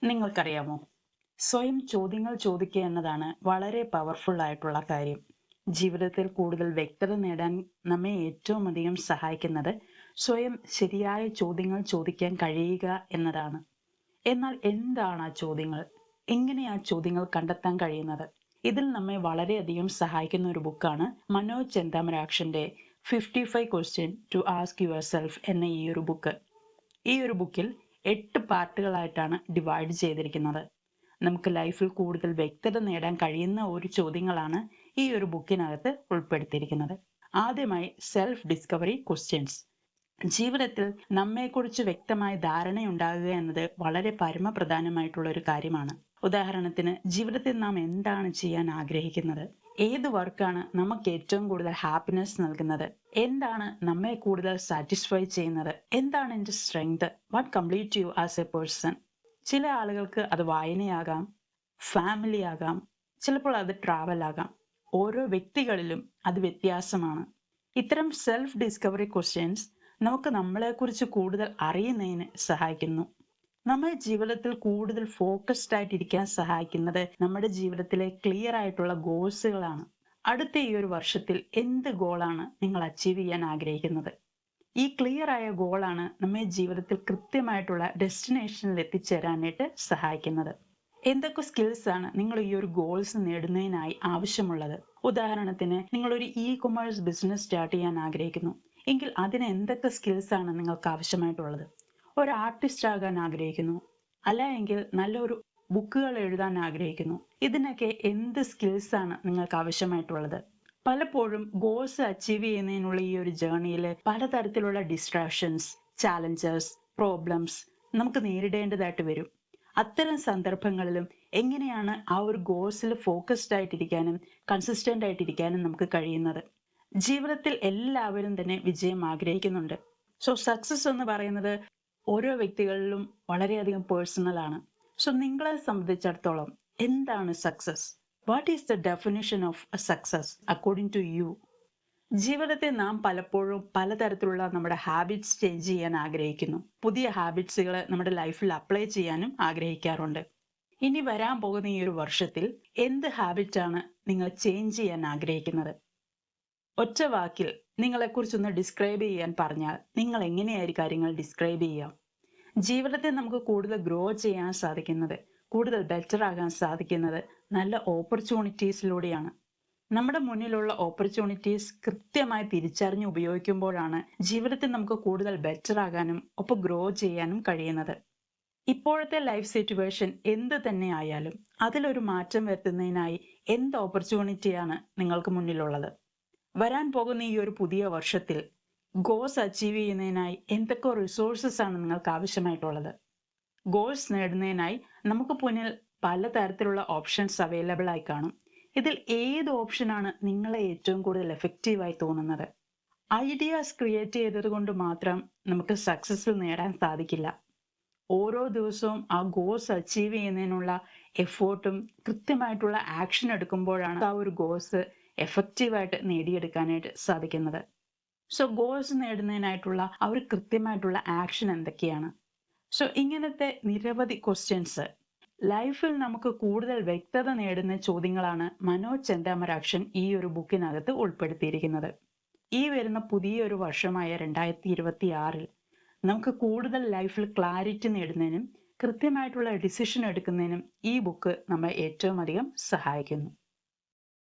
നിങ്ങൾക്കറിയാമോ? സ്വയം ചോദ്യങ്ങൾ ചോദിക്കുക എന്നതാണ് വളരെ പവർഫുൾ ആയിട്ടുള്ള കാര്യം. ജീവിതത്തിൽ കൂടുതൽ വ്യക്തത നേടാൻ നമ്മെ ഏറ്റവും അധികം സഹായിക്കുന്നത് സ്വയം ശരിയായ ചോദ്യങ്ങൾ ചോദിക്കാൻ കഴിയുക എന്നതാണ്. എന്നാൽ എന്താണ് ആ ചോദ്യങ്ങൾ? എങ്ങനെ ആ ചോദ്യങ്ങൾ കണ്ടെത്താൻ കഴിയുന്നത്? ഇതിൽ നമ്മെ വളരെയധികം സഹായിക്കുന്ന ഒരു ബുക്കാണ് മനോജ് ചെന്താമരാക്ഷന്റെ 55 question to ask yourself എന്ന ഈ ഒരു ബുക്ക്. ഈ ഒരു ബുക്കിൽ 8 പാർട്ടുകളായിട്ടാണ് ഡിവൈഡ് ചെയ്തിരിക്കുന്നത്. നമുക്ക് ലൈഫിൽ കൂടുതൽ വ്യക്തത നേടാൻ കഴിയുന്ന ഒരു ചോദ്യങ്ങളാണ് ഈ ഒരു ബുക്കിനകത്ത് ഉൾപ്പെടുത്തിയിരിക്കുന്നത്. ആദ്യമായി സെൽഫ് ഡിസ്കവറി ക്വസ്റ്റ്യൻസ്. ജീവിതത്തിൽ നമ്മെക്കുറിച്ച് വ്യക്തമായ ധാരണയുണ്ടാകുക എന്നത് വളരെ പരമപ്രധാനമായിട്ടുള്ള ഒരു കാര്യമാണ്. ഉദാഹരണത്തിന്, ജീവിതത്തിൽ നാം എന്താണ് ചെയ്യാൻ ആഗ്രഹിക്കുന്നത്? ഏത് വർക്കാണ് നമുക്ക് ഏറ്റവും കൂടുതൽ ഹാപ്പിനെസ് നൽകുന്നത്? എന്താണ് നമ്മെ കൂടുതൽ സാറ്റിസ്ഫൈ ചെയ്യുന്നത്? എന്താണ് എന്റെ strength? What complete you as a person? ചില ആളുകൾക്ക് അത് വായനയാകാം, ഫാമിലി ആകാം, ചിലപ്പോൾ അത് ട്രാവൽ ആകാം. ഓരോ വ്യക്തികളിലും അത് വ്യത്യാസമാണ്. ഇത്തരം സെൽഫ് ഡിസ്കവറി ക്വസ്റ്റ്യൻസ് നമുക്ക് നമ്മളെക്കുറിച്ച് കൂടുതൽ അറിയുന്നതിന് സഹായിക്കുന്നു. നമ്മുടെ ജീവിതത്തിൽ കൂടുതൽ ഫോക്കസ്ഡ് ആയിട്ടിരിക്കാൻ സഹായിക്കുന്നത് നമ്മുടെ ജീവിതത്തിലെ ക്ലിയർ ആയിട്ടുള്ള ഗോൾസുകളാണ്. അടുത്ത ഈ ഒരു വർഷത്തിൽ എന്ത് ഗോളാണ് നിങ്ങൾ അച്ചീവ് ചെയ്യാൻ ആഗ്രഹിക്കുന്നത്? ഈ ക്ലിയർ ആയ ഗോളാണ് നമ്മെ ജീവിതത്തിൽ കൃത്യമായിട്ടുള്ള ഡെസ്റ്റിനേഷനിൽ എത്തിച്ചേരാനായിട്ട് സഹായിക്കുന്നത്. എന്തൊക്കെ സ്കിൽസ് ആണ് നിങ്ങൾ ഈ ഒരു ഗോൾസ് നേടുന്നതിനായി ആവശ്യമുള്ളത്? ഉദാഹരണത്തിന്, നിങ്ങൾ ഒരു കൊമേഴ്സ് ബിസിനസ് സ്റ്റാർട്ട് ചെയ്യാൻ ആഗ്രഹിക്കുന്നു എങ്കിൽ അതിന് എന്തൊക്കെ സ്കിൽസ് ആണ് നിങ്ങൾക്ക് ആവശ്യമായിട്ടുള്ളത്? ഒരു ആർട്ടിസ്റ്റ് ആകാൻ ആഗ്രഹിക്കുന്നു, അല്ല എങ്കിൽ നല്ലൊരു ബുക്കുകൾ എഴുതാൻ ആഗ്രഹിക്കുന്നു. ഇതിനൊക്കെ എന്ത് സ്കിൽസ് ആണ് നിങ്ങൾക്ക് ആവശ്യമായിട്ടുള്ളത്? പലപ്പോഴും ഗോൾസ് അച്ചീവ് ചെയ്യുന്നതിനുള്ള ഈ ഒരു ജേർണിയിൽ പലതരത്തിലുള്ള ഡിസ്ട്രാക്ഷൻസ്, ചാലഞ്ചസ്, പ്രോബ്ലംസ് നമുക്ക് നേരിടേണ്ടതായിട്ട് വരും. അത്തരം സന്ദർഭങ്ങളിലും എങ്ങനെയാണ് ആ ഒരു ഗോൾസിൽ ഫോക്കസ്ഡ് ആയിട്ടിരിക്കാനും കൺസിസ്റ്റന്റ് ആയിട്ടിരിക്കാനും നമുക്ക് കഴിയുന്നത്? ജീവിതത്തിൽ എല്ലാവരും തന്നെ വിജയം ആഗ്രഹിക്കുന്നുണ്ട്. സോ സക്സസ് എന്ന് പറയുന്നത് ഓരോ വ്യക്തികളിലും വളരെയധികം പേഴ്സണൽ ആണ്. സോ നിങ്ങളെ സംബന്ധിച്ചിടത്തോളം എന്താണ് success? What is the definition of a success according to you? ജീവിതത്തിൽ നാം പലപ്പോഴും പലതരത്തിലുള്ള നമ്മുടെ ഹാബിറ്റ്സ് ചേഞ്ച് ചെയ്യാൻ ആഗ്രഹിക്കുന്നു. പുതിയ ഹാബിറ്റ്സുകൾ നമ്മുടെ ലൈഫിൽ അപ്ലൈ ചെയ്യാനും ആഗ്രഹിക്കാറുണ്ട്. ഇനി വരാൻ പോകുന്ന ഈ ഒരു വർഷത്തിൽ എന്ത് ഹാബിറ്റാണ് നിങ്ങൾ ചേഞ്ച് ചെയ്യാൻ ആഗ്രഹിക്കുന്നത്? ഒറ്റ വാക്കിൽ നിങ്ങളെക്കുറിച്ചൊന്ന് ഡിസ്ക്രൈബ് ചെയ്യാൻ പറഞ്ഞാൽ നിങ്ങൾ എങ്ങനെയായിരിക്കും കാര്യങ്ങൾ ഡിസ്ക്രൈബ് ചെയ്യാം? ജീവിതത്തിൽ നമുക്ക് കൂടുതൽ ഗ്രോ ചെയ്യാൻ സാധിക്കുന്നത്, കൂടുതൽ ബെറ്റർ ആകാൻ സാധിക്കുന്നത് നല്ല ഓപ്പർച്യൂണിറ്റീസിലൂടെയാണ്. നമ്മുടെ മുന്നിലുള്ള ഓപ്പർച്യൂണിറ്റീസ് കൃത്യമായി തിരിച്ചറിഞ്ഞ് ഉപയോഗിക്കുമ്പോഴാണ് ജീവിതത്തിൽ നമുക്ക് കൂടുതൽ ബെറ്റർ ആകാനും ഒപ്പം ഗ്രോ ചെയ്യാനും കഴിയുന്നത്. ഇപ്പോഴത്തെ ലൈഫ് സിറ്റുവേഷൻ എന്ത് തന്നെ ആയാലും അതിലൊരു മാറ്റം വരുത്തുന്നതിനായി എന്ത് ഓപ്പർച്യൂണിറ്റിയാണ് നിങ്ങൾക്ക് മുന്നിലുള്ളത്? വരാൻ പോകുന്ന ഈ ഒരു പുതിയ വർഷത്തിൽ ഗോൾസ് അച്ചീവ് ചെയ്യുന്നതിനായി എന്തൊക്കെ റിസോഴ്സസ് ആണ് നിങ്ങൾക്ക് ആവശ്യമായിട്ടുള്ളത്? ഗോൾസ് നേടുന്നതിനായി നമുക്ക് മുന്നിൽ പലതരത്തിലുള്ള ഓപ്ഷൻസ് അവൈലബിൾ ആയി കാണും. ഇതിൽ ഏത് ഓപ്ഷനാണ് നിങ്ങളെ ഏറ്റവും കൂടുതൽ എഫക്റ്റീവായി തോന്നുന്നത്? ഐഡിയാസ് ക്രിയേറ്റ് ചെയ്തത് കൊണ്ട് മാത്രം നമുക്ക് സക്സസ് നേടാൻ സാധിക്കില്ല. ഓരോ ദിവസവും ആ ഗോൾസ് അച്ചീവ് ചെയ്യുന്നതിനുള്ള എഫേർട്ടും കൃത്യമായിട്ടുള്ള ആക്ഷൻ എടുക്കുമ്പോഴാണ് ആ ഒരു ഗോൾസ് എഫക്റ്റീവായിട്ട് നേടിയെടുക്കാനായിട്ട് സാധിക്കുന്നത്. സോ ഗോൾസ് നേടുന്നതിനായിട്ടുള്ള ആ ഒരു കൃത്യമായിട്ടുള്ള ആക്ഷൻ എന്തൊക്കെയാണ്? സോ ഇങ്ങനത്തെ നിരവധി ക്വസ്റ്റ്യൻസ് ലൈഫിൽ നമുക്ക് കൂടുതൽ വ്യക്തത നേടുന്ന ചോദ്യങ്ങളാണ് മനോജ് ചെന്താമരാക്ഷൻ ഈ ഒരു ബുക്കിനകത്ത് ഉൾപ്പെടുത്തിയിരിക്കുന്നത്. ഈ വരുന്ന പുതിയൊരു വർഷമായ 2026 നമുക്ക് കൂടുതൽ ലൈഫിൽ ക്ലാരിറ്റി നേടുന്നതിനും കൃത്യമായിട്ടുള്ള ഡിസിഷൻ എടുക്കുന്നതിനും ഈ ബുക്ക് നമ്മെ ഏറ്റവും അധികം സഹായിക്കുന്നു.